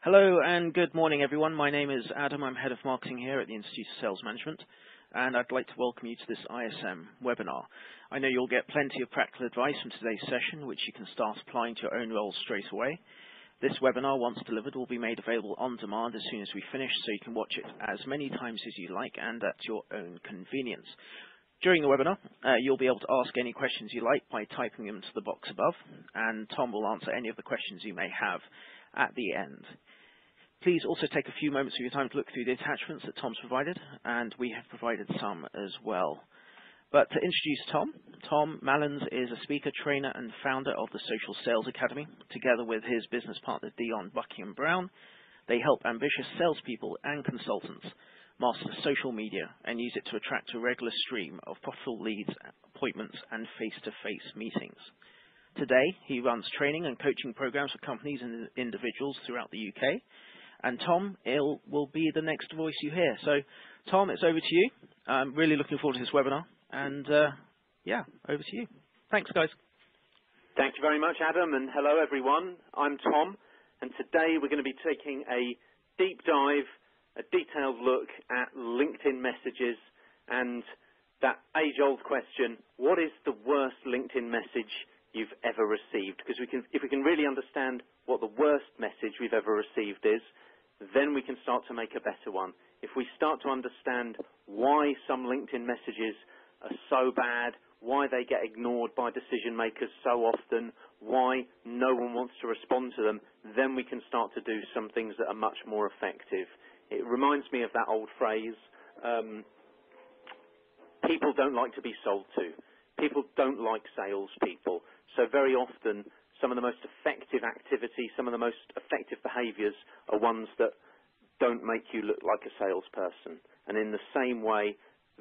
Hello and good morning, everyone. My name is Adam. I'm Head of Marketing here at the Institute of Sales Management, and I'd like to welcome you to this ISM webinar. I know you'll get plenty of practical advice from today's session, which you can start applying to your own roles straight away. This webinar, once delivered, will be made available on demand as soon as we finish, so you can watch it as many times as you like and at your own convenience. During the webinar, you'll be able to ask any questions you like by typing them into the box above, and Tom will answer any of the questions you may have at the end. Please also take a few moments of your time to look through the attachments that Tom's provided, and we have provided some as well. But to introduce Tom, Tom Mallins is a speaker, trainer, and founder of the Social Sales Academy. Together with his business partner, Dion Buckingham-Brown, they help ambitious salespeople and consultants master social media and use it to attract a regular stream of profitable leads, appointments, and face-to-face meetings. Today, he runs training and coaching programs for companies and individuals throughout the UK. And Tom will be the next voice you hear. So, Tom, it's over to you. I'm really looking forward to this webinar. And, yeah, over to you. Thanks, guys. Thank you very much, Adam, and hello, everyone. I'm Tom, and today we're going to be taking a deep dive, a detailed look at LinkedIn messages and that age-old question, what is the worst LinkedIn message you've ever received? Because if we can really understand what the worst message we've ever received is, then we can start to make a better one. If we start to understand why some LinkedIn messages are so bad, why they get ignored by decision makers so often, why no one wants to respond to them, then we can start to do some things that are much more effective. It reminds me of that old phrase, people don't like to be sold to. People don't like salespeople. So very often, some of the most effective activity, some of the most effective behaviours are ones that don't make you look like a salesperson. And in the same way,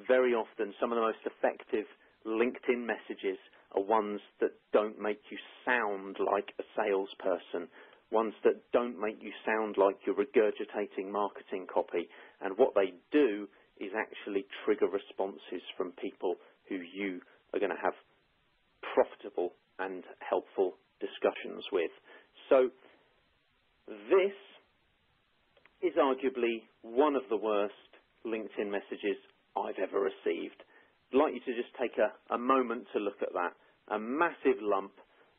very often, some of the most effective LinkedIn messages are ones that don't make you sound like a salesperson, ones that don't make you sound like you're regurgitating marketing copy. And what they do is actually trigger responses from people who you are going to have profitable and helpful discussions with. So this is arguably one of the worst LinkedIn messages I've ever received. I'd like you to just take a moment to look at that. A massive lump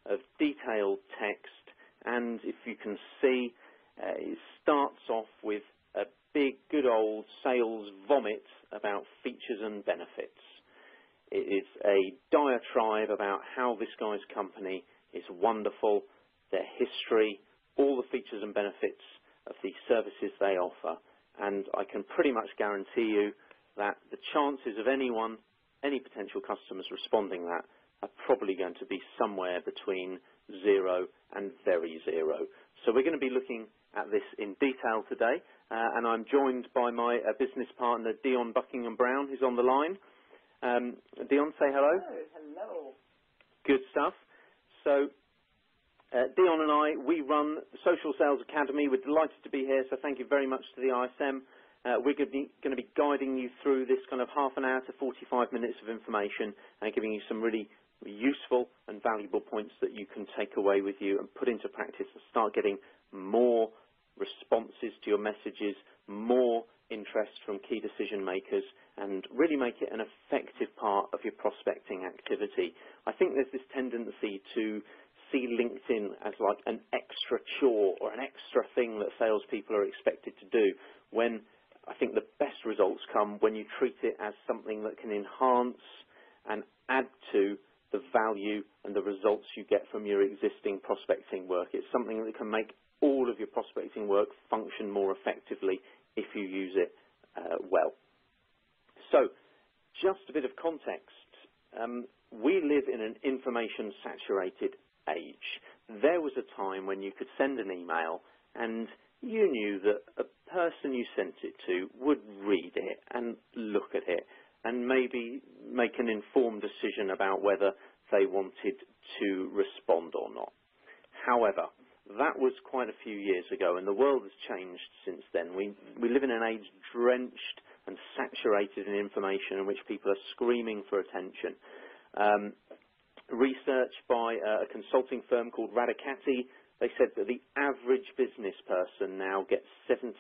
of detailed text, and if you can see, it starts off with a big, good old sales vomit about features and benefits. It is a diatribe about how this guy's company is wonderful, their history, all the features and benefits of the services they offer. And I can pretty much guarantee you that the chances of anyone, any potential customers responding that are probably going to be somewhere between 0 and very 0. So we're going to be looking at this in detail today. And I'm joined by my business partner, Dion Buckingham-Brown, who's on the line. Dion, say hello. Hello. Good stuff. So Dion and I, we run the Social Sales Academy. We're delighted to be here, so thank you very much to the ISM. We're going to be guiding you through this kind of half an hour to 45 minutes of information and giving you some really useful and valuable points that you can take away with you and put into practice and start getting more responses to your messages, more interest from key decision makers, and really make it an effective part of your prospecting activity. I think there's this tendency to see LinkedIn as like an extra chore or an extra thing that salespeople are expected to do, when I think the best results come when you treat it as something that can enhance and add to the value and the results you get from your existing prospecting work. It's something that can make all of your prospecting work function more effectively if you use it well. So, just a bit of context. We live in an information-saturated age. There was a time when you could send an email and you knew that a person you sent it to would read it and look at it and maybe make an informed decision about whether they wanted to respond or not. However, that was quite a few years ago, and the world has changed since then. We live in an age drenched and saturated in information in which people are screaming for attention. research by a consulting firm called Radicati, they said that the average business person now gets 76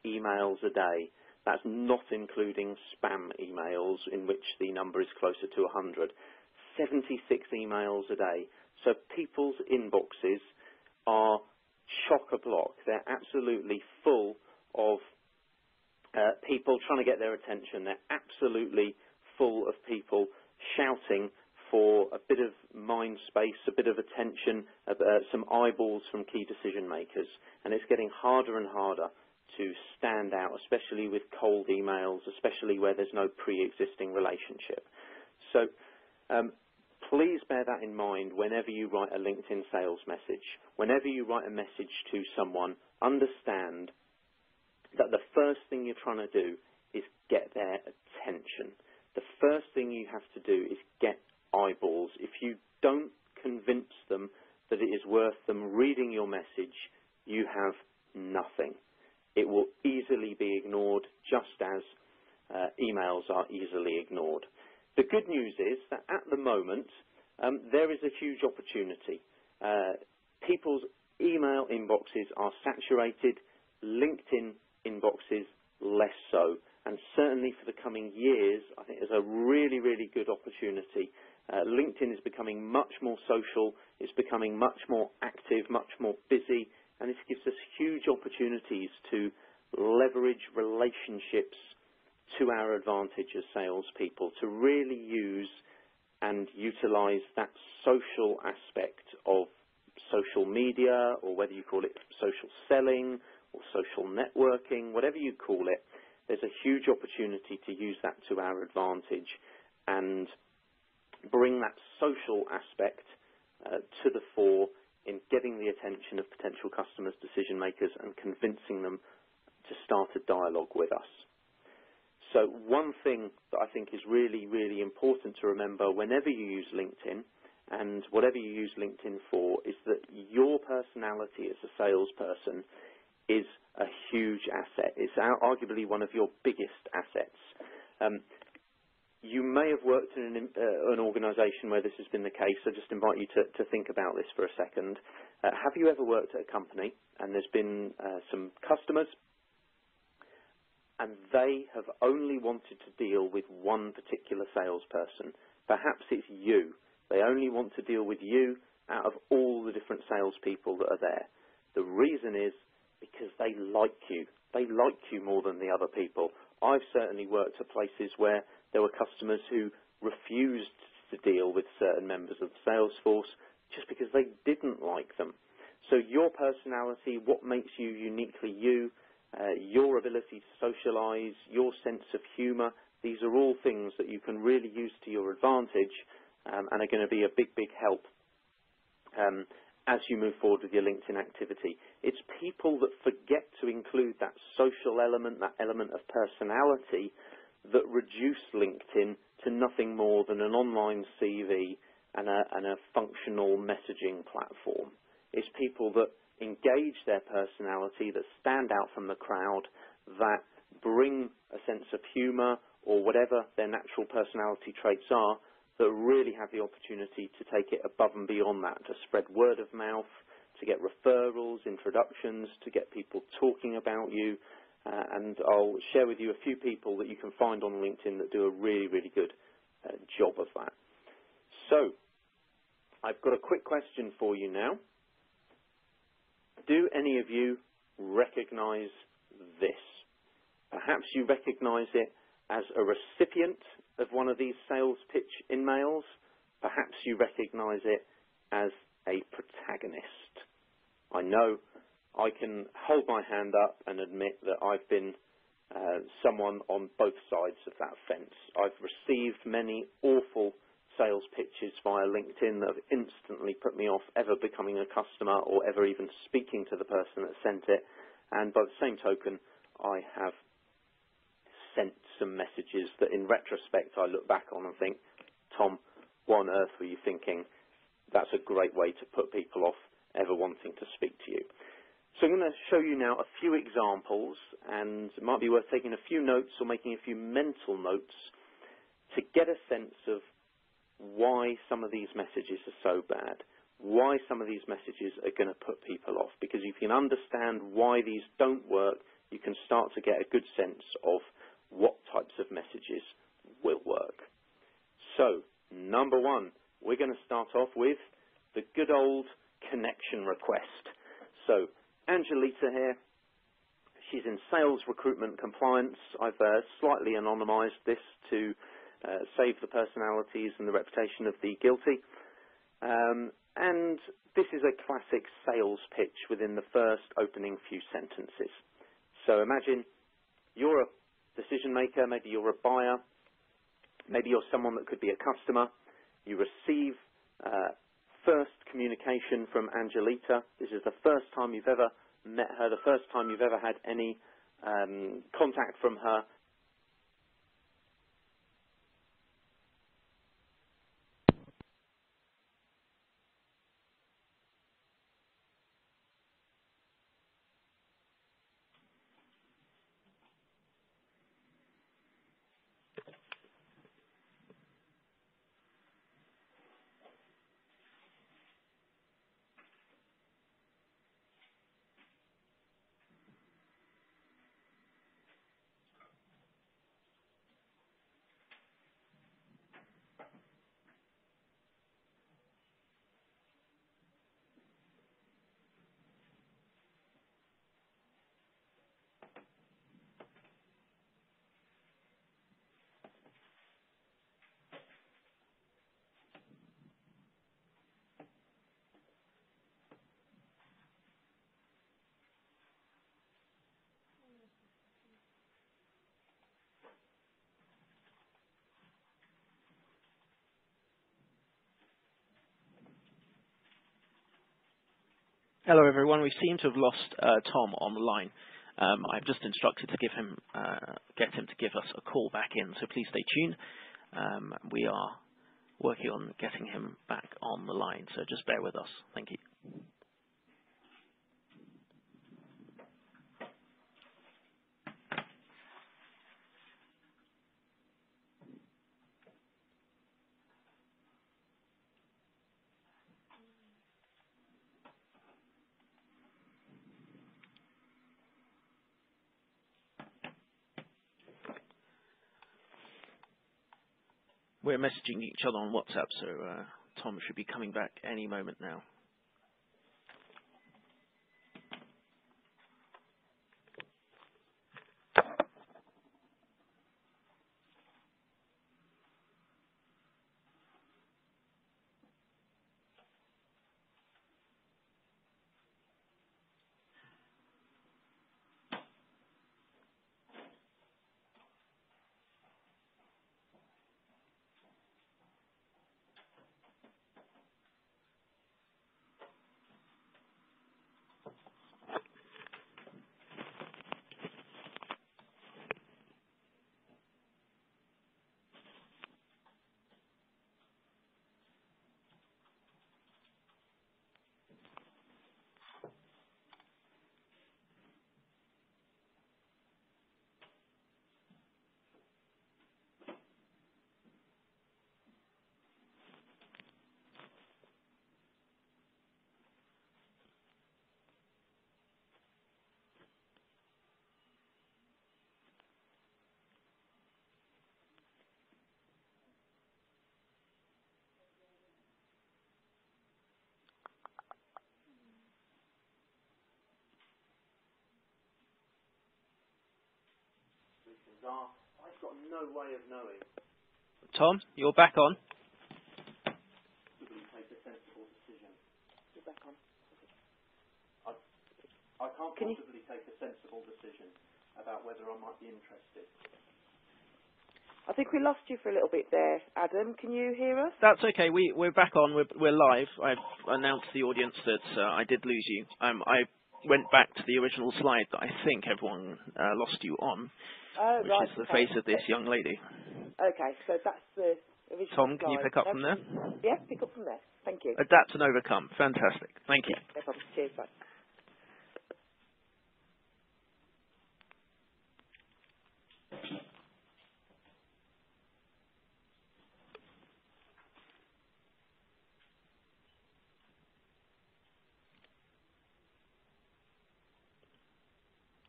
emails a day. That's not including spam emails, in which the number is closer to 100. 76 emails a day. So people's inboxes are chock-a-block. They're absolutely full of people trying to get their attention. They're absolutely full of people shouting for a bit of mind space, a bit of attention, some eyeballs from key decision makers. And it's getting harder and harder to stand out, especially with cold emails, especially where there's no pre-existing relationship. So please bear that in mind whenever you write a LinkedIn sales message. Whenever you write a message to someone, understand that the first thing you're trying to do is get their attention. The first thing you have to do is get eyeballs. If you don't convince them that it is worth them reading your message, you have nothing. It will easily be ignored, just as emails are easily ignored. The good news is that at the moment, there is a huge opportunity. People's email inboxes are saturated, LinkedIn inboxes less so. And certainly for the coming years, I think there's a really, really good opportunity. LinkedIn is becoming much more social, it's becoming much more active, much more busy, and this gives us huge opportunities to leverage relationships to our advantage as salespeople, to really use and utilize that social aspect of social media, or whether you call it social selling or social networking, whatever you call it. There's a huge opportunity to use that to our advantage and bring that social aspect to the fore in getting the attention of potential customers, decision makers, and convincing them to start a dialogue with us. So one thing that I think is really, really important to remember whenever you use LinkedIn, and whatever you use LinkedIn for, is that your personality as a salesperson is a huge asset. It's arguably one of your biggest assets. You may have worked in an organisation where this has been the case, so just invite you to think about this for a second. Have you ever worked at a company and there's been some customers and they have only wanted to deal with one particular salesperson? Perhaps it's you. They only want to deal with you out of all the different salespeople that are there. The reason is because they like you. They like you more than the other people. I've certainly worked at places where there were customers who refused to deal with certain members of the sales force just because they didn't like them. So your personality, what makes you uniquely you, your ability to socialize, your sense of humor, these are all things that you can really use to your advantage and are going to be a big, big help as you move forward with your LinkedIn activity. It's people that forget to include that social element, that element of personality, that reduce LinkedIn to nothing more than an online CV and a functional messaging platform. It's people that engage their personality, that stand out from the crowd, that bring a sense of humour or whatever their natural personality traits are, that really have the opportunity to take it above and beyond that, to spread word of mouth, to get referrals, introductions, to get people talking about you. And I'll share with you a few people that you can find on LinkedIn that do a really, really good job of that. So, I've got a quick question for you now. Do any of you recognize this? Perhaps you recognize it as a recipient of one of these sales pitch emails. Perhaps you recognize it as a protagonist. I know I can hold my hand up and admit that I've been someone on both sides of that fence. I've received many awful sales pitches via LinkedIn that have instantly put me off ever becoming a customer or ever even speaking to the person that sent it. And by the same token, I have sent some messages that in retrospect I look back on and think, Tom, what on earth were you thinking? That's a great way to put people off ever wanting to speak to you. So I'm going to show you now a few examples, and it might be worth taking a few notes or making a few mental notes to get a sense of why some of these messages are so bad, why some of these messages are going to put people off. Because if you can understand why these don't work, you can start to get a good sense of what types of messages will work. So, number one, we're going to start off with the good old connection request. So, Angelita here, she's in sales recruitment compliance. I've slightly anonymized this to save the personalities and the reputation of the guilty. And this is a classic sales pitch within the first opening few sentences. So imagine you're a decision maker, maybe you're a buyer, maybe you're someone that could be a customer. You receive first communication from Angelita. This is the first time you've ever met her, the first time you've ever had any contact from her. Hello, everyone. We seem to have lost Tom on the line. I've just instructed to get him to give us a call back in, so please stay tuned. We are working on getting him back on the line, so just bear with us. Thank you. We're messaging each other on WhatsApp, so Tom should be coming back any moment now. I've got no way of knowing. Tom, you're back on. Take a sensible decision. You're back on. I can't possibly take a sensible decision about whether I might be interested. I think we lost you for a little bit there, Adam. Can you hear us? That's okay. We're back on. We're live. I've announced to the audience that I did lose you. I went back to the original slide that I think everyone lost you on, which right, is the face of this young lady. Okay, so that's the original Tom, slide. can you pick up from there? Yeah, pick up from there. Thank you. Adapt and overcome. Fantastic. Thank you. No problem. Cheers, bye.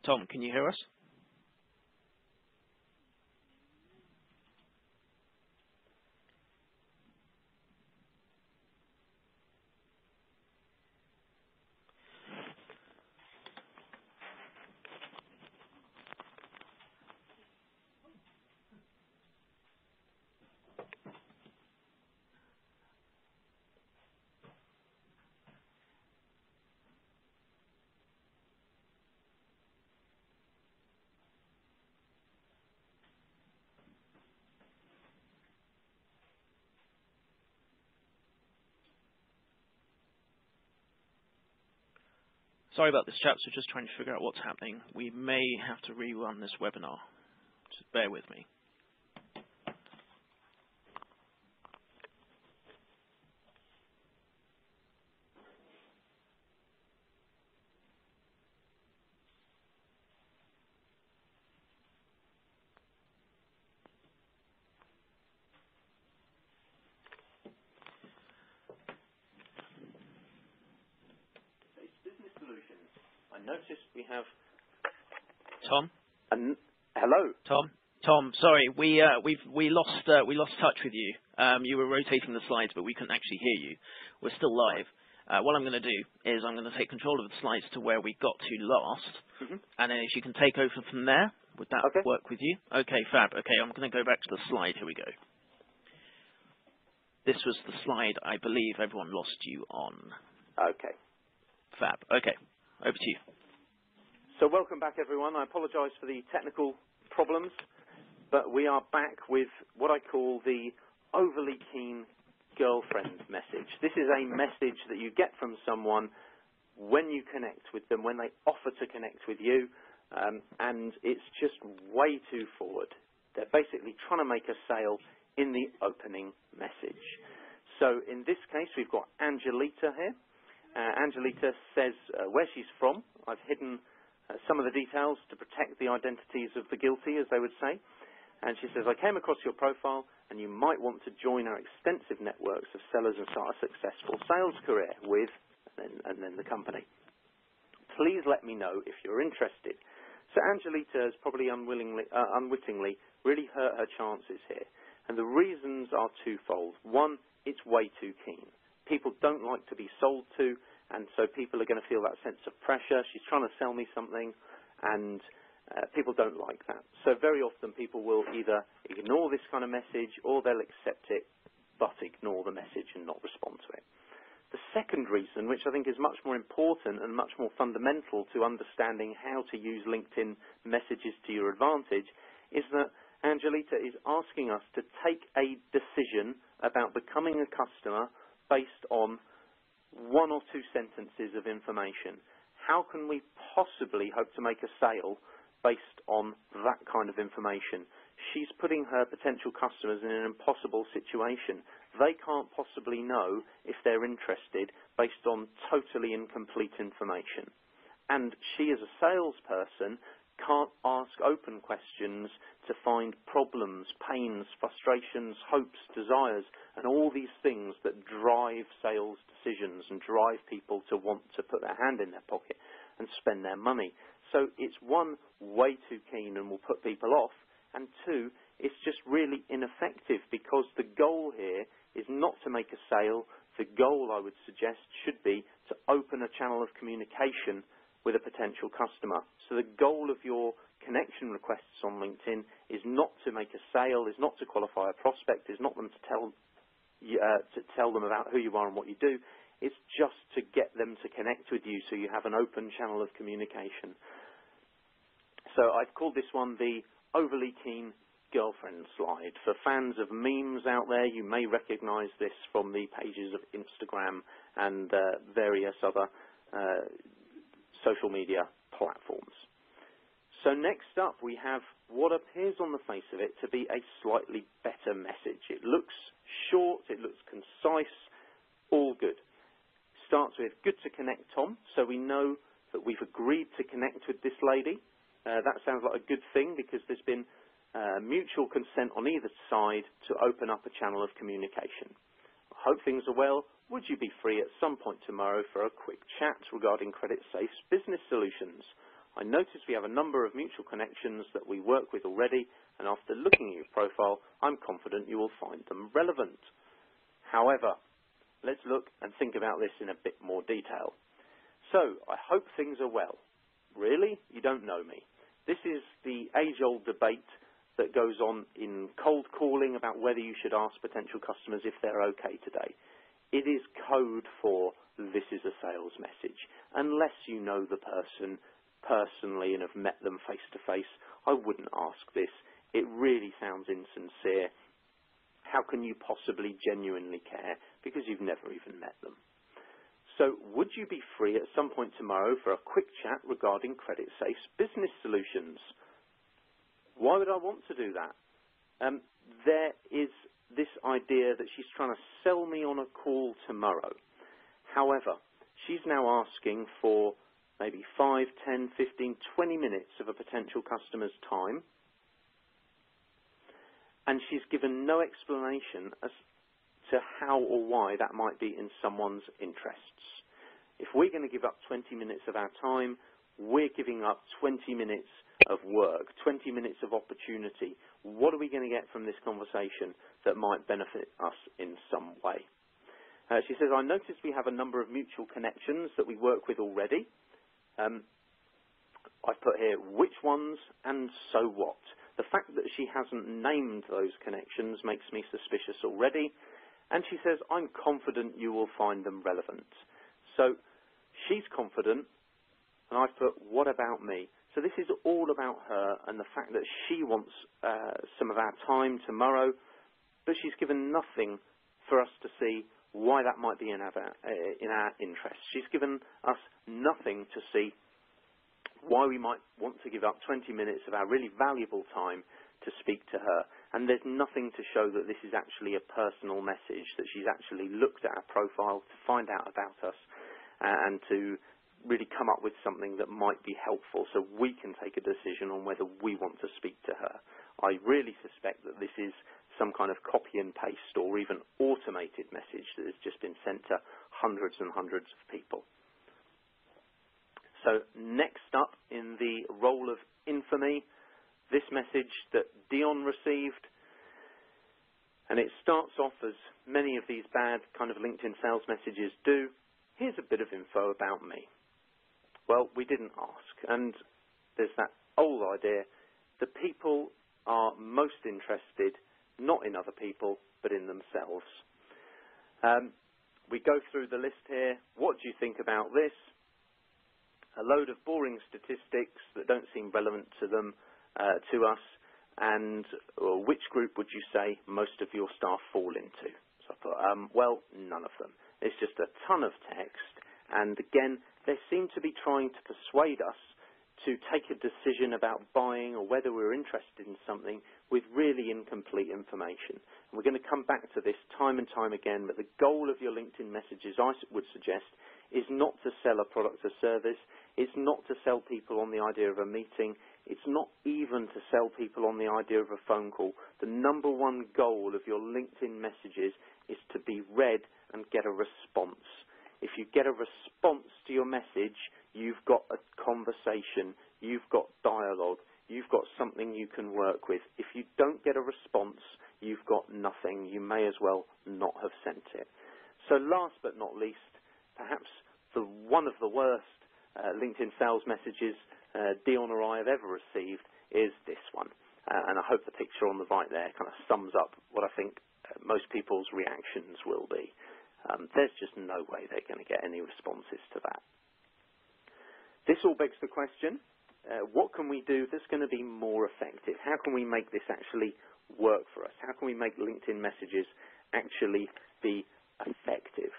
Tom, can you hear us? Sorry about this, chaps. We're just trying to figure out what's happening. We may have to rerun this webinar. Just bear with me. Business Solutions. I noticed we have... Tom? Hello? Tom, sorry, we lost touch with you. You were rotating the slides, but we couldn't actually hear you. We're still live. What I'm going to do is I'm going to take control of the slides to where we got to last, and then if you can take over from there, would that work with you? Okay, fab. Okay, I'm going to go back to the slide. Here we go. This was the slide I believe everyone lost you on. Okay. Fab. Okay, over to you. So welcome back, everyone. I apologise for the technical problems, but we are back with what I call the overly keen girlfriend message. This is a message that you get from someone when you connect with them, when they offer to connect with you, and it's just way too forward. They're basically trying to make a sale in the opening message. So in this case, we've got Angelita here. Angelita says where she's from. I've hidden some of the details to protect the identities of the guilty, as they would say. And she says, I came across your profile and you might want to join our extensive networks of sellers and start a successful sales career with, and then the company. Please let me know if you're interested. So Angelita has probably unwittingly really hurt her chances here. And the reasons are twofold. One, it's way too keen. People don't like to be sold to, and so people are going to feel that sense of pressure. She's trying to sell me something, and people don't like that. So very often people will either ignore this kind of message or they'll accept it but ignore the message and not respond to it. The second reason, which I think is much more important and much more fundamental to understanding how to use LinkedIn messages to your advantage, is that Angelita is asking us to take a decision about becoming a customer based on one or two sentences of information. How can we possibly hope to make a sale based on that kind of information? She's putting her potential customers in an impossible situation. They can't possibly know if they're interested based on totally incomplete information. And she, as a salesperson, can't ask open questions to find problems, pains, frustrations, hopes, desires, and all these things that drive sales decisions and drive people to want to put their hand in their pocket and spend their money. So it's one, way too keen and will put people off, and two, it's just really ineffective because the goal here is not to make a sale. The goal, I would suggest, should be to open a channel of communication with a potential customer. So the goal of your connection requests on LinkedIn is not to make a sale, is not to qualify a prospect, is not them to tell them about who you are and what you do. It's just to get them to connect with you so you have an open channel of communication. So I've called this one the overly keen girlfriend slide. For fans of memes out there, you may recognize this from the pages of Instagram and various other social media platforms. So next up we have what appears on the face of it to be a slightly better message. It looks short, it looks concise, all good. Starts with, good to connect, Tom. So we know that we've agreed to connect with this lady. That sounds like a good thing because there's been mutual consent on either side to open up a channel of communication. I hope things are well. Would you be free at some point tomorrow for a quick chat regarding Credit Safe's business solutions? I notice we have a number of mutual connections that we work with already, and after looking at your profile, I'm confident you will find them relevant. However, let's look and think about this in a bit more detail. So, I hope things are well. Really? You don't know me. This is the age-old debate that goes on in cold calling about whether you should ask potential customers if they're okay today. It is code for this is a sales message. Unless you know the person personally and have met them face to face, I wouldn't ask this. It really sounds insincere. How can you possibly genuinely care because you've never even met them? So would you be free at some point tomorrow for a quick chat regarding CreditSafe's business solutions? Why would I want to do that? There is this idea that she's trying to sell me on a call tomorrow. However, she's now asking for maybe 5, 10, 15, 20 minutes of a potential customer's time, and she's given no explanation as to how or why that might be in someone's interests. If we're going to give up 20 minutes of our time, we're giving up 20 minutes of work, 20 minutes of opportunity. What are we going to get from this conversation that might benefit us in some way? She says, I noticed we have a number of mutual connections that we work with already. I've put here which ones and so what. The fact that she hasn't named those connections makes me suspicious already. And she says, I'm confident you will find them relevant. So she's confident, and I've put, what about me? So this is all about her and the fact that she wants some of our time tomorrow, but she's given nothing for us to see why that might be in our interest. She's given us nothing to see why we might want to give up 20 minutes of our really valuable time to speak to her. And there's nothing to show that this is actually a personal message, that she's actually looked at our profile to find out about us and to really come up with something that might be helpful so we can take a decision on whether we want to speak to her. I really suspect that this is some kind of copy and paste or even automated message that has just been sent to hundreds and hundreds of people. So next up in the role of infamy, this message that Dion received, and it starts off as many of these bad kind of LinkedIn sales messages do. Here's a bit of info about me. Well, we didn't ask, and there's that old idea that people are most interested not in other people, but in themselves. We go through the list here. What do you think about this? A load of boring statistics that don't seem relevant to them, to us, and which group would you say most of your staff fall into? So I thought, well, none of them. It's just a ton of text, and again, they seem to be trying to persuade us to take a decision about buying or whether we're interested in something with really incomplete information. And we're going to come back to this time and time again, but the goal of your LinkedIn messages, I would suggest, is not to sell a product or service. It's not to sell people on the idea of a meeting. It's not even to sell people on the idea of a phone call. The number one goal of your LinkedIn messages is to be read and get a response. If you get a response to your message, you've got a conversation, you've got dialogue, you've got something you can work with. If you don't get a response, you've got nothing. You may as well not have sent it. So last but not least, perhaps one of the worst LinkedIn sales messages Dion or I have ever received is this one. And I hope the picture on the right there kind of sums up what I think most people's reactions will be. There's just no way they're going to get any responses to that. This all begs the question, what can we do that's going to be more effective? How can we make this actually work for us? How can we make LinkedIn messages actually be effective?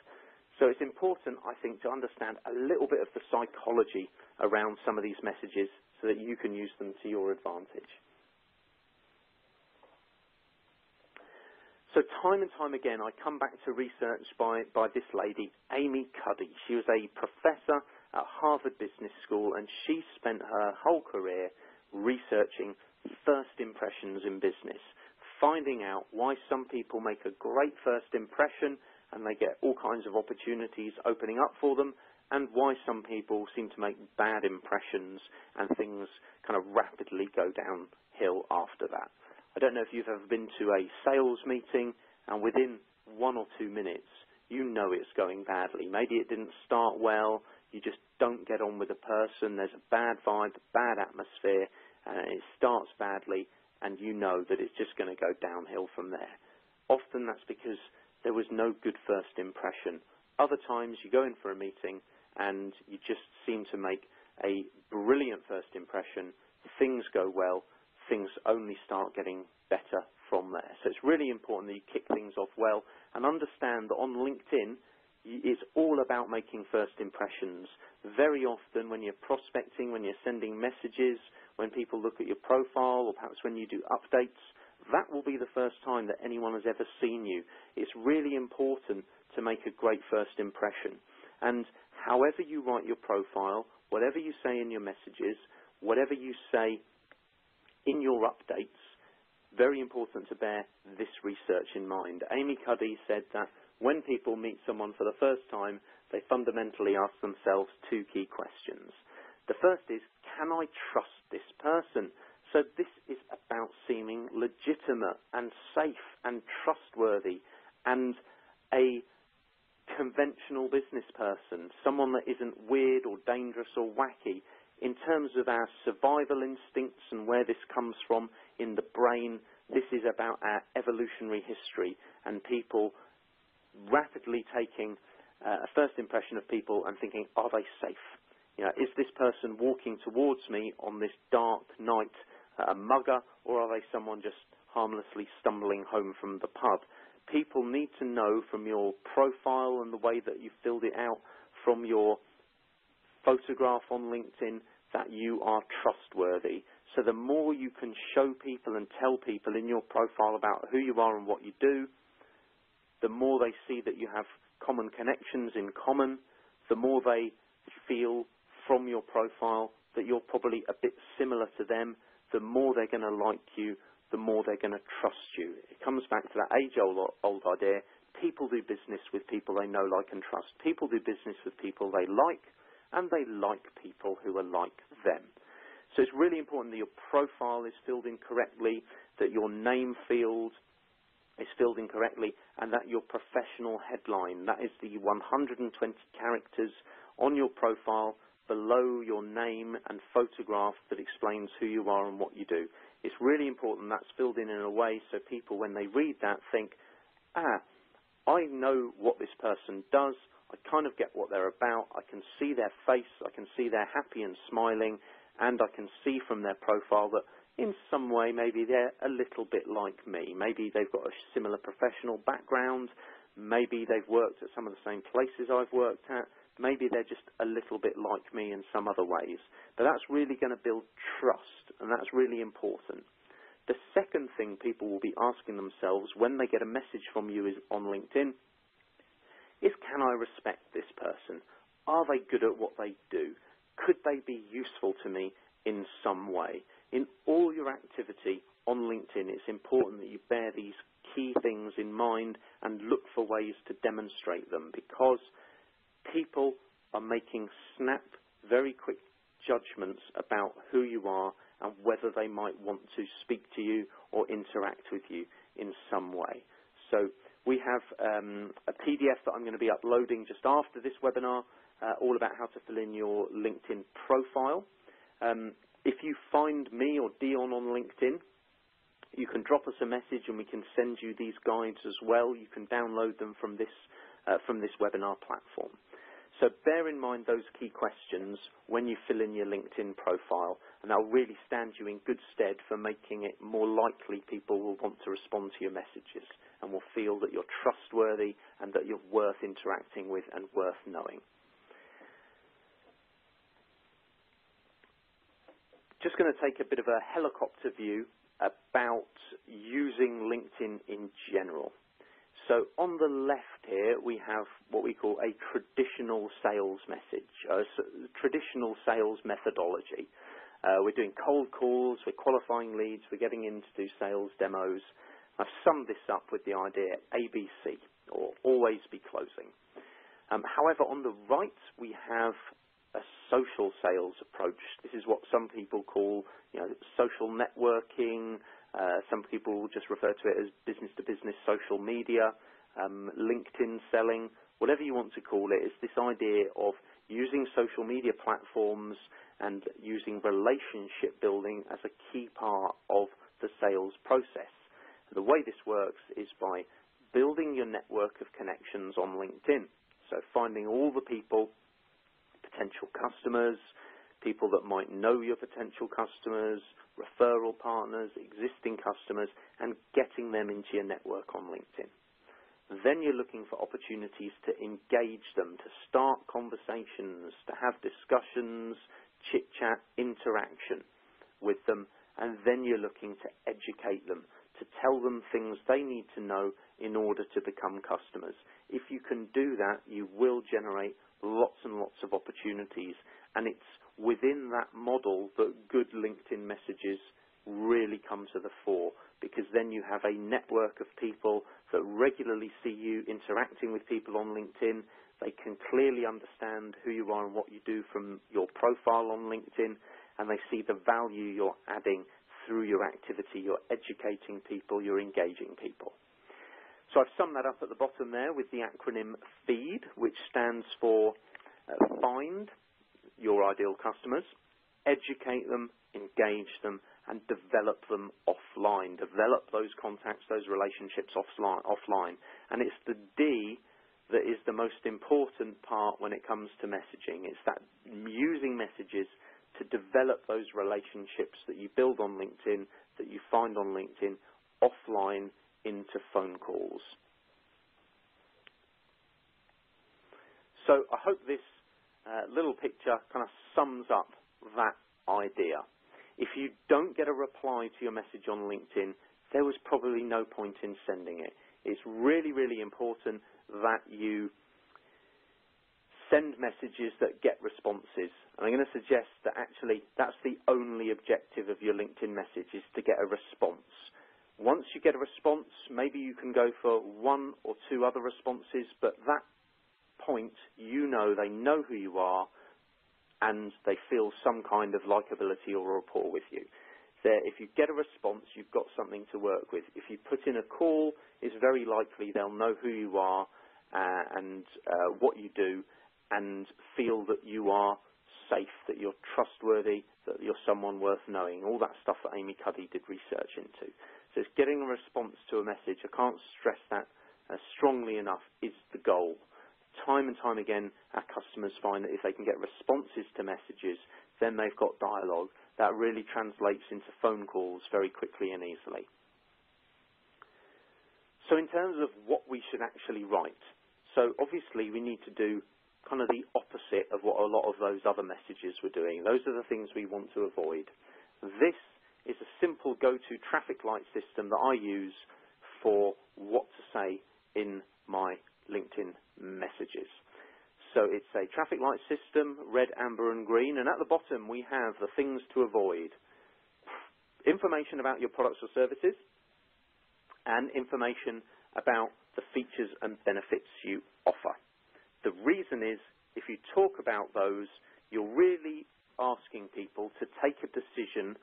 So it's important, I think, to understand a little bit of the psychology around some of these messages so that you can use them to your advantage. So time and time again, I come back to research by this lady, Amy Cuddy. She was a professor at Harvard Business School, and she spent her whole career researching first impressions in business, finding out why some people make a great first impression and they get all kinds of opportunities opening up for them, and why some people seem to make bad impressions and things kind of rapidly go downhill after that. I don't know if you've ever been to a sales meeting and within 1 or 2 minutes you know it's going badly. Maybe it didn't start well, you just don't get on with the person, there's a bad vibe, a bad atmosphere, and it starts badly, and you know that it's just going to go downhill from there. Often that's because there was no good first impression. Other times you go in for a meeting and you just seem to make a brilliant first impression, things go well, things only start getting better from there. So it's really important that you kick things off well and understand that on LinkedIn it's all about making first impressions. Very often when you're prospecting, when you're sending messages, when people look at your profile, or perhaps when you do updates, that will be the first time that anyone has ever seen you. It's really important to make a great first impression. And however you write your profile, whatever you say in your messages, whatever you say in your updates, very important to bear this research in mind. Amy Cuddy said that when people meet someone for the first time, they fundamentally ask themselves 2 key questions. The first is, can I trust this person? So this is about seeming legitimate and safe and trustworthy and a conventional business person, someone that isn't weird or dangerous or wacky. In terms of our survival instincts and where this comes from in the brain, this is about our evolutionary history and people rapidly taking a first impression of people and thinking, are they safe? You know, is this person walking towards me on this dark night a mugger, or are they someone just harmlessly stumbling home from the pub? People need to know from your profile and the way that you filled it out, from your photograph on LinkedIn, that you are trustworthy. So the more you can show people and tell people in your profile about who you are and what you do, the more they see that you have common connections in common, the more they feel from your profile that you're probably a bit similar to them, the more they're going to like you, the more they're going to trust you. It comes back to that age-old idea. People do business with people they know, like, and trust. People do business with people they like, and they like people who are like them. So it's really important that your profile is filled in correctly, that your name field is filled in correctly, and that your professional headline, that is the 120 characters on your profile below your name and photograph that explains who you are and what you do. It's really important that's filled in a way so people, when they read that, think, I know what this person does, I kind of get what they're about, I can see their face, I can see they're happy and smiling, and I can see from their profile that in some way maybe they're a little bit like me. Maybe they've got a similar professional background, maybe they've worked at some of the same places I've worked at, maybe they're just a little bit like me in some other ways. But that's really going to build trust, and that's really important. The second thing people will be asking themselves when they get a message from you on LinkedIn is, can I respect this person? Are they good at what they do? Could they be useful to me in some way? In all your activity on LinkedIn, it's important that you bear these key things in mind and look for ways to demonstrate them, because people are making snap, very quick judgments about who you are and whether they might want to speak to you or interact with you in some way. So we have a PDF that I'm going to be uploading just after this webinar, all about how to fill in your LinkedIn profile. If you find me or Dion on LinkedIn, you can drop us a message and we can send you these guides as well. You can download them from this webinar platform. So bear in mind those key questions when you fill in your LinkedIn profile, and they'll really stand you in good stead for making it more likely people will want to respond to your messages and will feel that you're trustworthy and that you're worth interacting with and worth knowing. Just going to take a bit of a helicopter view about using LinkedIn in general. So on the left here, we have what we call a traditional sales message, traditional sales methodology. We're doing cold calls, we're qualifying leads, we're getting in to do sales demos. I've summed this up with the idea ABC, or always be closing. However, on the right, we have a social sales approach. This is what some people call, social networking. Some people just refer to it as business-to-business social media, LinkedIn selling, whatever you want to call it. It's this idea of using social media platforms and using relationship building as a key part of the sales process. The way this works is by building your network of connections on LinkedIn. So finding all the people, potential customers, people that might know your potential customers, referral partners, existing customers, and getting them into your network on LinkedIn. Then you're looking for opportunities to engage them, to start conversations, to have discussions, chit-chat, interaction with them, and then you're looking to educate them, to tell them things they need to know in order to become customers. If you can do that, you will generate lots and lots of opportunities, and it's within that model that good LinkedIn messages really come to the fore, because then you have a network of people that regularly see you interacting with people on LinkedIn. They can clearly understand who you are and what you do from your profile on LinkedIn, and they see the value you're adding through your activity. You're educating people, you're engaging people. So I've summed that up at the bottom there with the acronym FEED, which stands for find your ideal customers, educate them, engage them, and develop them offline. Develop those contacts, those relationships offline. And it's the D that is the most important part when it comes to messaging. It's that using messages to develop those relationships that you build on LinkedIn, that you find on LinkedIn, offline into phone calls. So I hope this little picture kind of sums up that idea. If you don't get a reply to your message on LinkedIn, there was probably no point in sending it. It's really, really important that you send messages that get responses. And I'm going to suggest that actually that's the only objective of your LinkedIn message, is to get a response. Once you get a response, maybe you can go for one or two other responses, but that point, they know who you are, and they feel some kind of likability or rapport with you. If you get a response, you've got something to work with. If you put in a call, it's very likely they'll know who you are and what you do, and feel that you are safe, that you're trustworthy, that you're someone worth knowing. All that stuff that Amy Cuddy did research into. So it's getting a response to a message. I can't stress that strongly enough, is the goal. Time and time again, our customers find that if they can get responses to messages, then they've got dialogue. That really translates into phone calls very quickly and easily. So in terms of what we should actually write, so obviously we need to do kind of the opposite of what a lot of those other messages were doing. Those are the things we want to avoid. This is a simple go-to traffic light system that I use for what to say in my LinkedIn messages. So it's a traffic light system, red, amber and green, and at the bottom we have the things to avoid. Information about your products or services, and information about the features and benefits you offer. The reason is, if you talk about those, you're really asking people to take a decision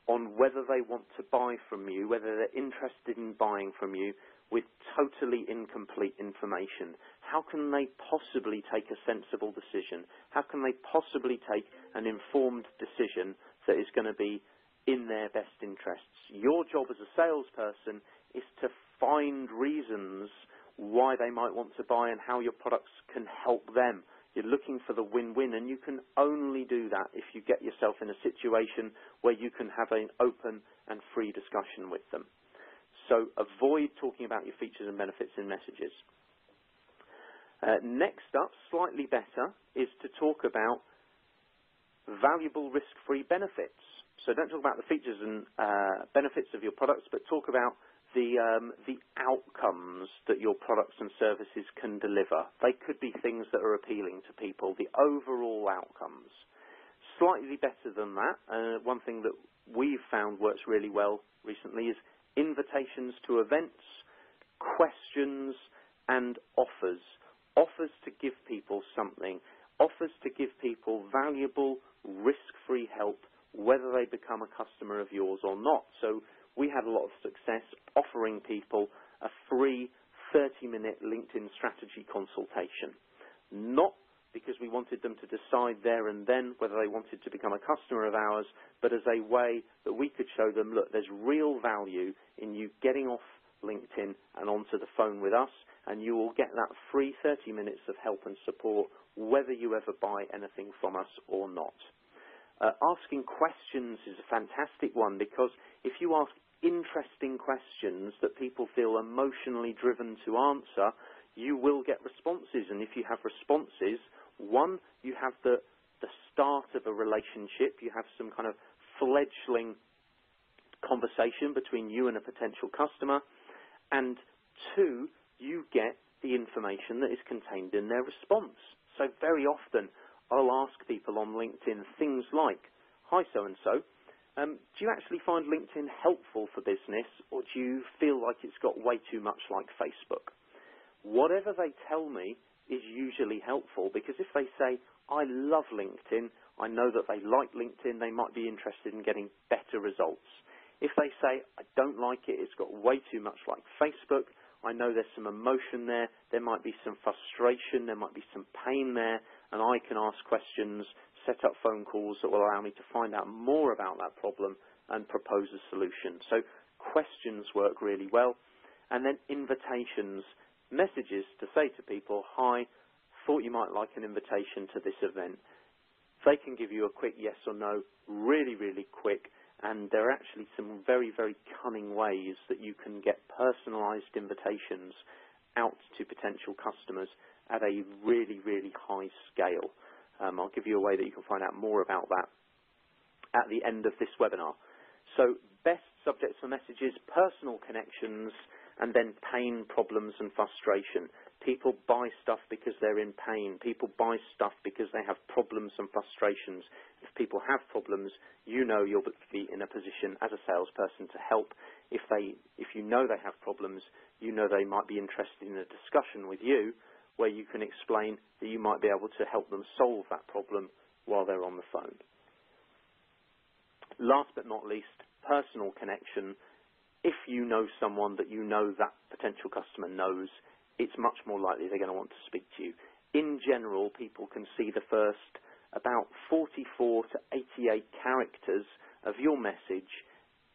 on whether they want to buy from you, whether they're interested in buying from you, with totally incomplete information. How can they possibly take a sensible decision? How can they possibly take an informed decision that is going to be in their best interests? Your job as a salesperson is to find reasons why they might want to buy and how your products can help them. You're looking for the win-win, and you can only do that if you get yourself in a situation where you can have an open and free discussion with them. So avoid talking about your features and benefits in messages. Next up, slightly better, is to talk about valuable risk-free benefits. So don't talk about the features and benefits of your products, but talk about the outcomes that your products and services can deliver. They could be things that are appealing to people, the overall outcomes. Slightly better than that, one thing that we've found works really well recently is invitations to events, questions and offers. offers to give people something, offers to give people valuable, risk-free help, whether they become a customer of yours or not. So we had a lot of success offering people a free 30-minute LinkedIn strategy consultation, not because we wanted them to decide there and then whether they wanted to become a customer of ours, but as a way that we could show them, look, there's real value in you getting off LinkedIn and onto the phone with us, and you will get that free 30 minutes of help and support whether you ever buy anything from us or not. Asking questions is a fantastic one, because if you ask interesting questions that people feel emotionally driven to answer, you will get responses. And if you have responses, one, you have the start of a relationship, you have some kind of fledgling conversation between you and a potential customer, and two, you get the information that is contained in their response. So very often I'll ask people on LinkedIn things like, hi so-and-so, do you actually find LinkedIn helpful for business, or do you feel like it's got way too much like Facebook? Whatever they tell me is usually helpful, because if they say, I love LinkedIn, I know that they like LinkedIn, they might be interested in getting better results. If they say, I don't like it, it's got way too much like Facebook, I know there's some emotion there might be some frustration, there might be some pain there, and I can ask questions, set up phone calls that will allow me to find out more about that problem and propose a solution. So questions work really well. And then invitations, messages to say to people, hi, thought you might like an invitation to this event. They can give you a quick yes or no, really, really quick, and there are actually some very, very cunning ways that you can get personalised invitations out to potential customers at a really, really high scale. I'll give you a way that you can find out more about that at the end of this webinar. So best subjects for messages, personal connections, and then pain, problems, and frustration. People buy stuff because they're in pain. People buy stuff because they have problems and frustrations. If people have problems, you know you'll be in a position as a salesperson to help. If you know they have problems, you know they might be interested in a discussion with you where you can explain that you might be able to help them solve that problem while they're on the phone. Last but not least, personal connection. If you know someone that you know that potential customer knows, it's much more likely they're going to want to speak to you. In general, people can see the first about 44 to 88 characters of your message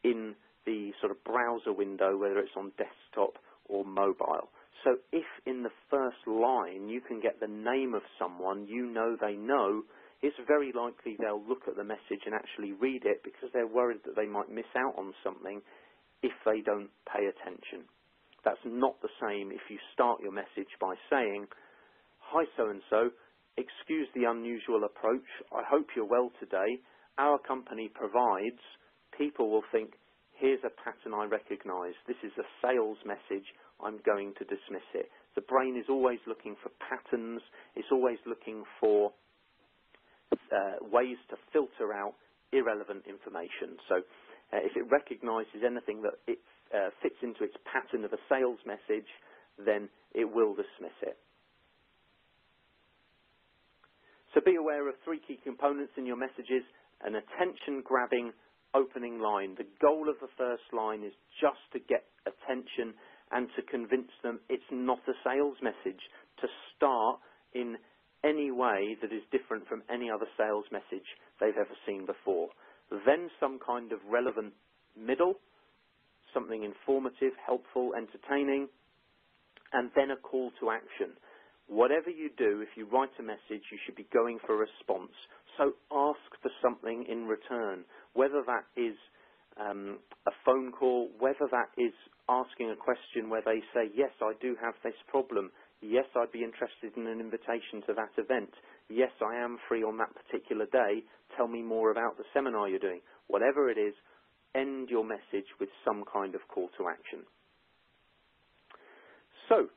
in the sort of browser window, whether it's on desktop or mobile. So if in the first line you can get the name of someone you know they know, it's very likely they'll look at the message and actually read it, because they're worried that they might miss out on something if they don't pay attention. That's not the same if you start your message by saying, hi so-and-so, excuse the unusual approach, I hope you're well today. Our company provides, people will think, here's a pattern I recognise, this is a sales message, I'm going to dismiss it. The brain is always looking for patterns, it's always looking for ways to filter out irrelevant information. So if it recognises anything that it fits into its pattern of a sales message, then it will dismiss it. So be aware of three key components in your messages: an attention-grabbing opening line. The goal of the first line is just to get attention and to convince them it's not a sales message, to start in any way that is different from any other sales message they've ever seen before. Then some kind of relevant middle, something informative, helpful, entertaining, and then a call to action. Whatever you do, if you write a message, you should be going for a response. So ask for something in return, whether that is a phone call, whether that is asking a question where they say, yes, I do have this problem. Yes, I'd be interested in an invitation to that event. Yes, I am free on that particular day. Tell me more about the seminar you're doing. Whatever it is, end your message with some kind of call to action. So,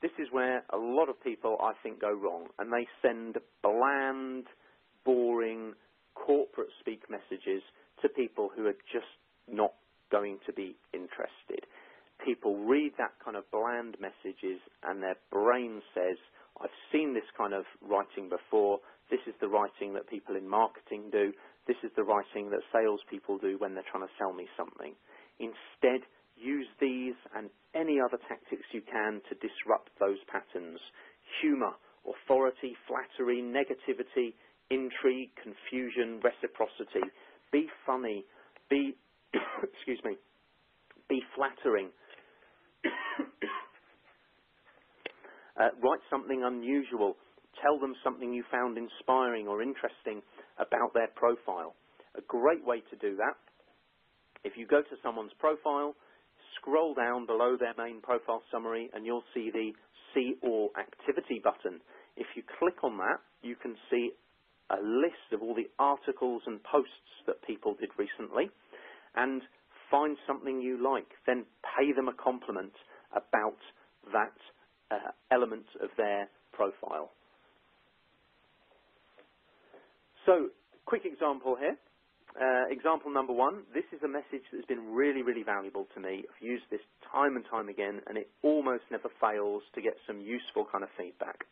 this is where a lot of people, I think, go wrong, and they send bland, boring, corporate speak messages to people who are just not going to be interested. people read that kind of bland messages and their brain says, I've seen this kind of writing before. This is the writing that people in marketing do. This is the writing that salespeople do when they're trying to sell me something. Instead, use these and any other tactics you can to disrupt those patterns. Humor, authority, flattery, negativity, intrigue, confusion, reciprocity. Be funny. Be, excuse me, be flattering. Write something unusual. Tell them something you found inspiring or interesting about their profile. A great way to do that, if you go to someone's profile, scroll down below their main profile summary and you'll see the See All Activity button. If you click on that, you can see a list of all the articles and posts that people did recently, and find something you like. Then pay them a compliment about that element of their profile. So, quick example here. Example number one, this is a message that's been really, really valuable to me. I've used this time and time again, and it almost never fails to get some useful kind of feedback.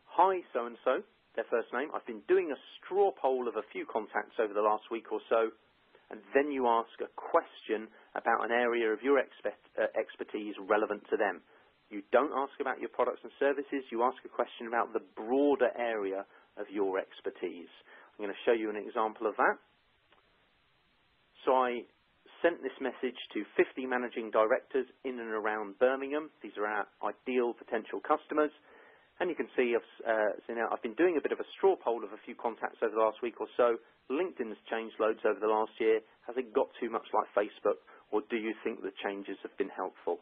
Hi, so-and-so, their first name. I've been doing a straw poll of a few contacts over the last week or so, and then you ask a question about an area of your expertise relevant to them. You don't ask about your products and services, you ask a question about the broader area of your expertise. I'm going to show you an example of that. So I sent this message to 50 managing directors in and around Birmingham. These are our ideal potential customers. And you can see I've been doing a bit of a straw poll of a few contacts over the last week or so. LinkedIn's changed loads over the last year. Has it got too much like Facebook, or do you think the changes have been helpful?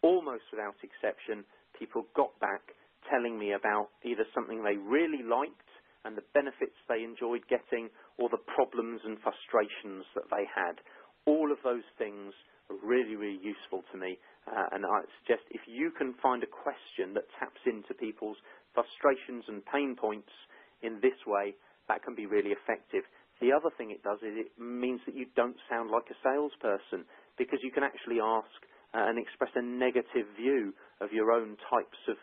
Almost without exception, people got back telling me about either something they really liked and the benefits they enjoyed getting, or the problems and frustrations that they had. All of those things are really, really useful to me. And I suggest if you can find a question that taps into people's frustrations and pain points in this way, that can be really effective. The other thing it does is it means that you don't sound like a salesperson, because you can actually ask and express a negative view of your own types of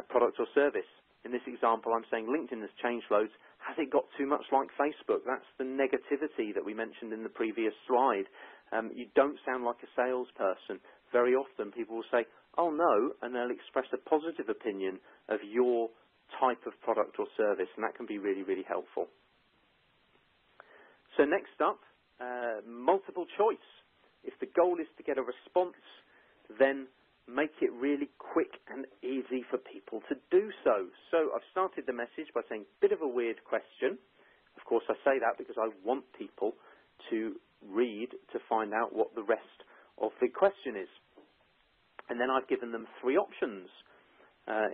product or service. In this example, I'm saying LinkedIn has changed loads. Has it got too much like Facebook? That's the negativity that we mentioned in the previous slide. You don't sound like a salesperson. Very often people will say, oh no, and they'll express a positive opinion of your type of product or service, and that can be really, really helpful. So next up, multiple choice. If the goal is to get a response, then make it really quick and easy for people to do so. So I've started the message by saying, bit of a weird question. Of course, I say that because I want people to read to find out what the rest of the question is. And then I've given them three options.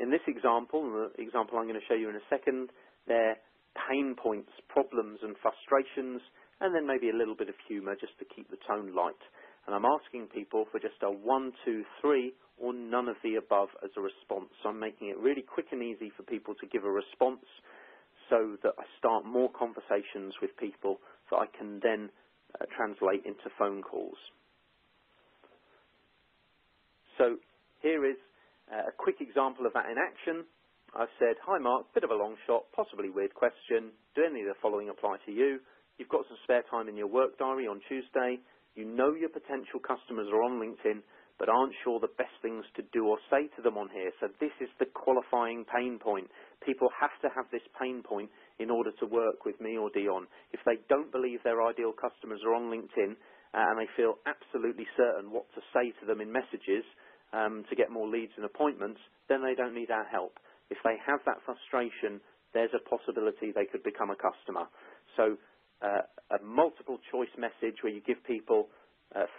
In this example, the example I'm going to show you in a second, they're pain points, problems and frustrations, and then maybe a little bit of humour just to keep the tone light. And I'm asking people for just a 1, 2, 3, or none of the above as a response. So I'm making it really quick and easy for people to give a response so that I start more conversations with people that I can then translate into phone calls. So here is a quick example of that in action. I've said, hi Mark, bit of a long shot, possibly weird question. Do any of the following apply to you? You've got some spare time in your work diary on Tuesday. You know your potential customers are on LinkedIn, but aren't sure the best things to do or say to them on here. So this is the qualifying pain point. People have to have this pain point in order to work with me or Dion. If they don't believe their ideal customers are on LinkedIn and they feel absolutely certain what to say to them in messages to get more leads and appointments, then they don't need our help. If they have that frustration, there's a possibility they could become a customer. So a multiple choice message where you give people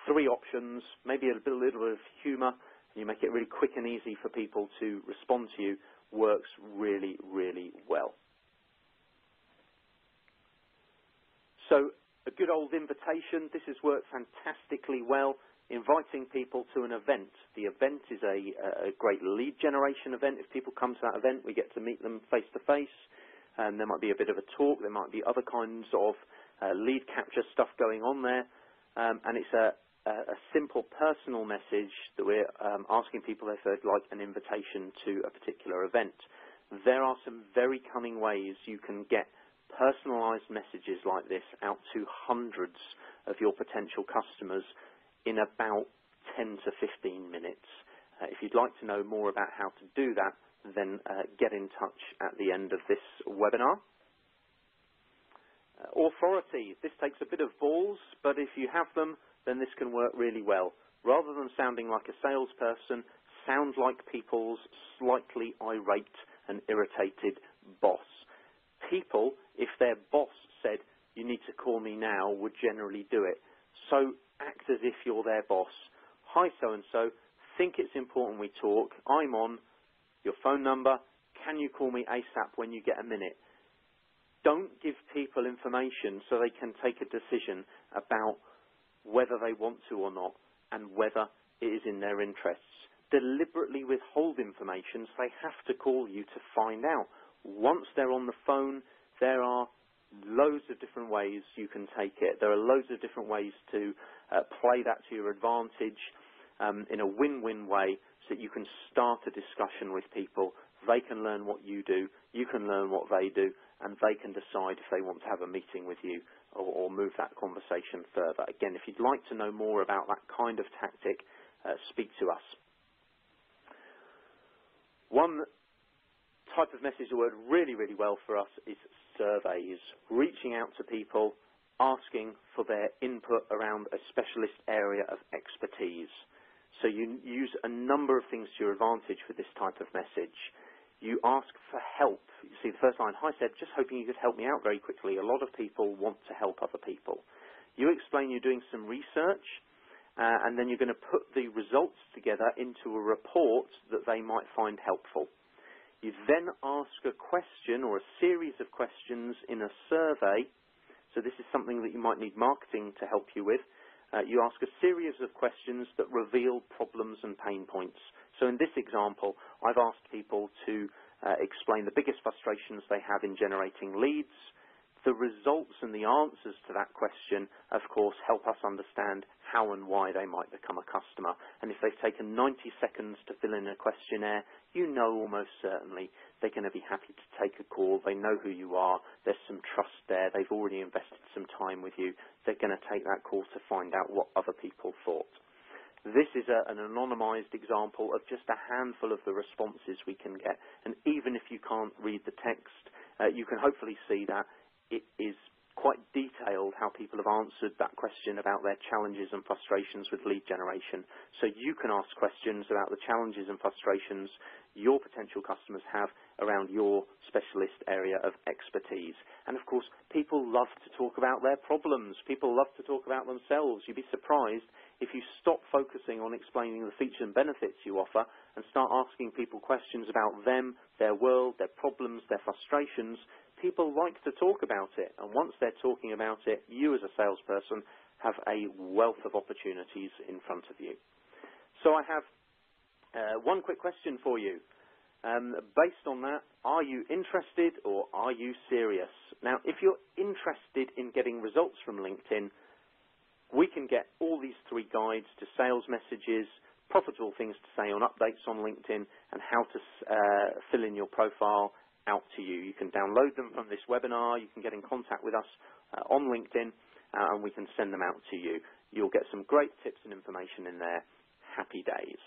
three options, maybe a little bit of humour, and you make it really quick and easy for people to respond to you, works really, really well. So a good old invitation. This has worked fantastically well. Inviting people to an event. The event is a great lead generation event. If people come to that event, we get to meet them face to face. And there might be a bit of a talk. There might be other kinds of lead capture stuff going on there. And it's a simple personal message that we're asking people if they'd like an invitation to a particular event. There are some very cunning ways you can get personalised messages like this out to hundreds of your potential customers in about 10 to 15 minutes. If you'd like to know more about how to do that, then get in touch at the end of this webinar. Authority. This takes a bit of balls, but if you have them, then this can work really well. Rather than sounding like a salesperson, sound like people's slightly irate and irritated boss. People, if their boss said, "You need to call me now," would generally do it. So act as if you're their boss. "Hi, so-and-so, think it's important we talk. I'm on. Your phone number. Can you call me ASAP when you get a minute?" Don't give people information so they can take a decision about whether they want to or not and whether it is in their interests. Deliberately withhold information so they have to call you to find out. Once they're on the phone, there are loads of different ways you can take it. There are loads of different ways to play that to your advantage in a win-win way so that you can start a discussion with people. They can learn what you do, you can learn what they do, and they can decide if they want to have a meeting with you or move that conversation further. Again, if you'd like to know more about that kind of tactic, speak to us. One type of message that worked really, really well for us is surveys. Reaching out to people, asking for their input around a specialist area of expertise. So you use a number of things to your advantage with this type of message. You ask for help. You see the first line, "Hi Seb, just hoping you could help me out very quickly. A lot of people want to help other people." You explain you're doing some research and then you're going to put the results together into a report that they might find helpful. You then ask a question or a series of questions in a survey. So this is something that you might need marketing to help you with. You ask a series of questions that reveal problems and pain points. So in this example, I've asked people to explain the biggest frustrations they have in generating leads. The results and the answers to that question, of course, help us understand how and why they might become a customer. And if they've taken 90 seconds to fill in a questionnaire, you know almost certainly they're going to be happy to take a call. They know who you are. There's some trust there. They've already invested some time with you. They're going to take that call to find out what other people thought. This is an anonymized example of just a handful of the responses we can get. And even if you can't read the text, you can hopefully see that it is quite detailed how people have answered that question about their challenges and frustrations with lead generation. So you can ask questions about the challenges and frustrations your potential customers have around your specialist area of expertise. And of course, people love to talk about their problems. People love to talk about themselves. You'd be surprised if you stop focusing on explaining the features and benefits you offer and start asking people questions about them, their world, their problems, their frustrations. People like to talk about it, and once they're talking about it, you as a salesperson have a wealth of opportunities in front of you. So I have one quick question for you. Based on that, are you interested or are you serious? Now, if you're interested in getting results from LinkedIn, we can get all these 3 guides to sales messages, profitable things to say on updates on LinkedIn, and how to fill in your profile out to you. You can download them from this webinar. You can get in contact with us on LinkedIn, and we can send them out to you. You'll get some great tips and information in there. Happy days.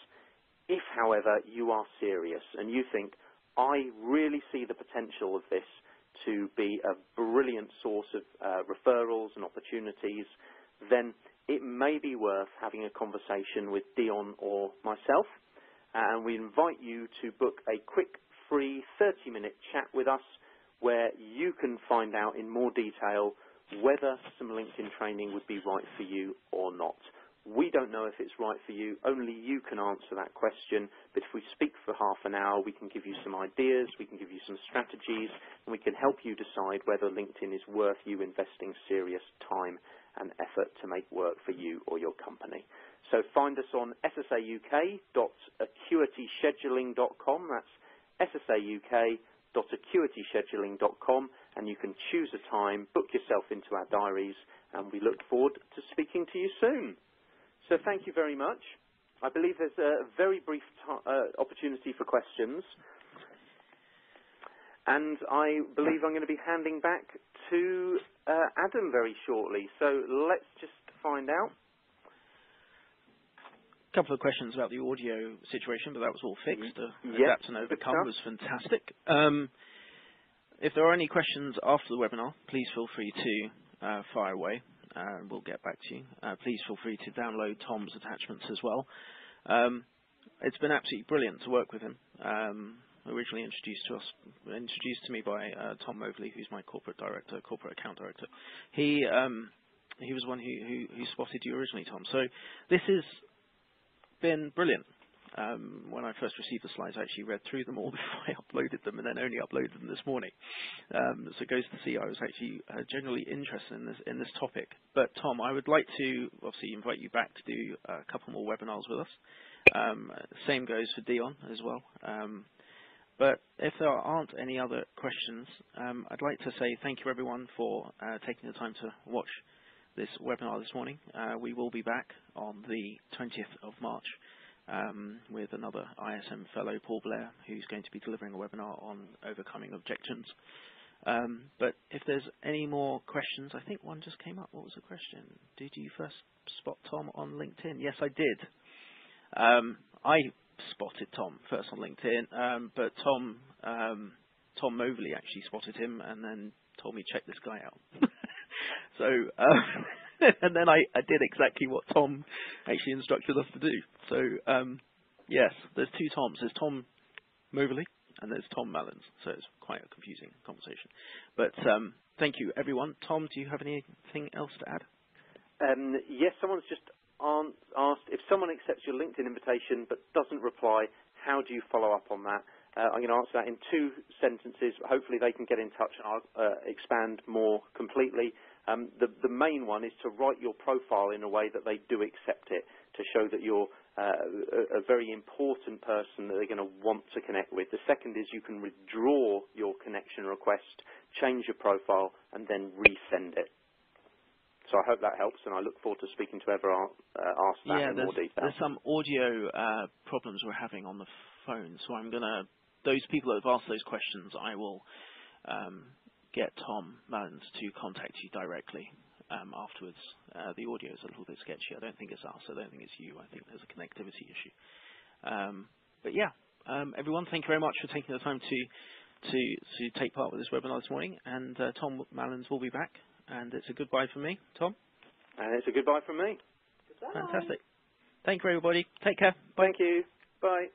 If, however, you are serious and you think, I really see the potential of this to be a brilliant source of referrals and opportunities, then it may be worth having a conversation with Dion or myself. And we invite you to book a quick, free 30-minute chat with us where you can find out in more detail whether some LinkedIn training would be right for you or not. We don't know if it's right for you. Only you can answer that question. But if we speak for half an hour, we can give you some ideas, we can give you some strategies, and we can help you decide whether LinkedIn is worth you investing serious time and effort to make work for you or your company. So find us on ssauk.acuityscheduling.com. That's ssauk.acuityscheduling.com, and you can choose a time, book yourself into our diaries, and we look forward to speaking to you soon. So thank you very much. I believe there's a very brief opportunity for questions. And I believe I'm going to be handing back to Adam very shortly. So let's just find out. A couple of questions about the audio situation, but that was all fixed. Yep, Adapt and overcome was fantastic. If there are any questions after the webinar, please feel free to fire away. We'll get back to you. Please feel free to download Tom's attachments as well. It's been absolutely brilliant to work with him. Originally introduced to me by Tom Mobley, who's my corporate account director. He was one who spotted you originally, Tom. So this has been brilliant. When I first received the slides, I actually read through them all before I uploaded them, and then only uploaded them this morning. So it goes to see I was actually generally interested in this topic. But Tom, I would like to obviously invite you back to do a couple more webinars with us. Same goes for Dion as well. But if there aren't any other questions, I'd like to say thank you everyone for taking the time to watch this webinar this morning. We will be back on the 20th of March with another ISM fellow, Paul Blair, who's going to be delivering a webinar on overcoming objections. But if there's any more questions, I think one just came up. What was the question? Did you first spot Tom on LinkedIn? Yes, I did. I spotted Tom first on LinkedIn, but Tom Mobley actually spotted him and then told me check this guy out. So, and then I did exactly what Tom actually instructed us to do. So, yes, there's two Toms. There's Tom Mobley and there's Tom Mallins. So it's quite a confusing conversation. But thank you, everyone. Tom, do you have anything else to add? Yes, someone's just asked, if someone accepts your LinkedIn invitation but doesn't reply, how do you follow up on that? I'm going to answer that in 2 sentences. Hopefully they can get in touch and I'll expand more completely. The main one is to write your profile in a way that they do accept it, to show that you're a very important person that they're going to want to connect with. The second is you can withdraw your connection request, change your profile, and then resend it. So I hope that helps, and I look forward to speaking to whoever asked that in more detail. There's some audio problems we're having on the phone, so I'm going to, those people that have asked those questions, I will get Tom Mallins to contact you directly afterwards. The audio is a little bit sketchy. I don't think it's us. I don't think it's you. I think there's a connectivity issue. But yeah, everyone, thank you very much for taking the time to take part with this webinar this morning, and Tom Mallins will be back. And it's a goodbye from me, Tom. And it's a goodbye from me. Goodbye. Fantastic. Thank you, everybody. Take care. Bye. Thank you. Bye.